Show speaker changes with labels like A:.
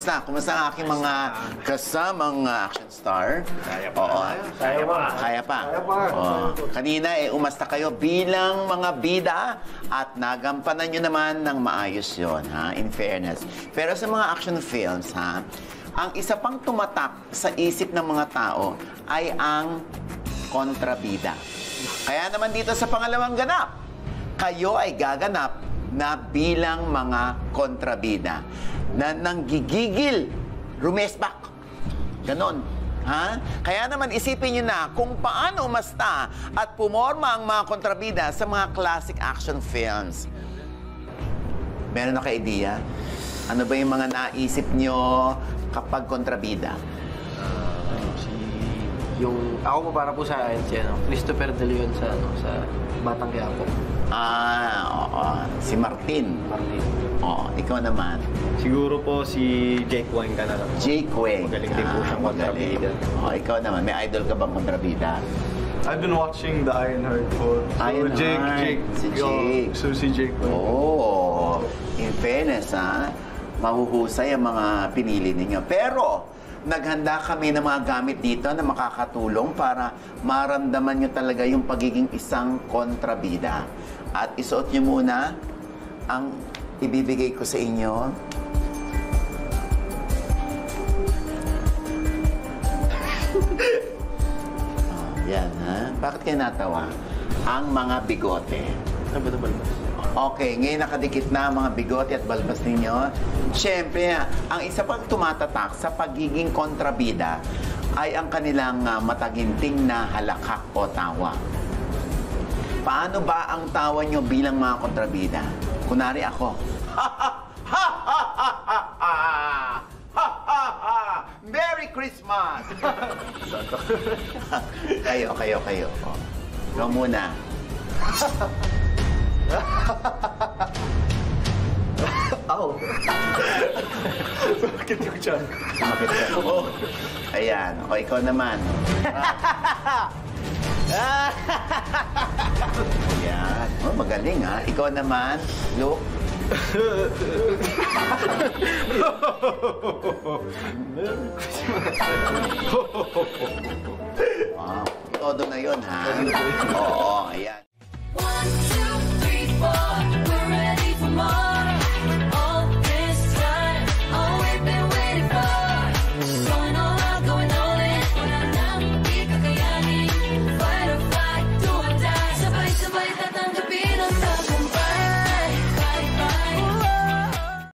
A: Kumusta? Kumusta ang aking mga kasamang action star?
B: Kaya pa.
A: Oo.
B: Kaya pa.
A: Kaya pa.
C: Kaya pa.
A: Oo. Kanina, umasta kayo bilang mga bida at nagampanan nyo naman ng maayos yon, ha? In fairness. Pero sa mga action films, ha? Ang isa pang tumatak sa isip ng mga tao ay ang kontrabida. Kaya naman dito sa pangalawang ganap, kayo ay gaganap na bilang mga kontrabida na nanggigigil, rumesbak. Ganon. Ha? Kaya naman isipin nyo na kung paano umasta at pumorma ang mga kontrabida sa mga classic action films. Meron na ka-idea? Ano ba yung mga naisip nyo kapag kontrabida?
C: Ako po para po sa akin si Christopher De Leon sa Batang Quiapo.
A: Oo. Si Martin.
C: Martin.
A: Oo, ikaw naman.
B: Siguro po si Jake Wang ka na lang.
A: Jake Wang.
B: Magaling din po siyang kontrabida.
A: Oo, ikaw naman. May idol ka bang kontrabida?
D: I've been watching the Ironheart po.
A: Ironheart.
D: Jake.
A: Si Jake.
D: So si Jake.
A: Oo. In fairness, ha? Mahuhusay ang mga pinili ninyo. Pero, naghanda kami ng mga gamit dito na makakatulong para maramdaman nyo talaga yung pagiging isang kontrabida. At isuot nyo muna ang ibibigay ko sa inyo. Yan, ha? Bakit kayo natawa? Ang mga bigote. Okay, ngayon nakadikit na ang mga bigote at balbas ninyo. Siyempre, ang isa pang tumatatak sa pagiging kontrabida ay ang kanilang mataginting na halakak o tawa. Paano ba ang tawa nyo bilang mga kontrabida? Kunwari ako. Merry Christmas! kayo. Ikaw muna.
C: Ako.
D: Bakit yung chan?
A: Ayan. O, ikaw naman. Ayan. Oh, magaling, ha? Ikaw naman, Luke. Wow. Todo na yun, ha? Oo, ayan.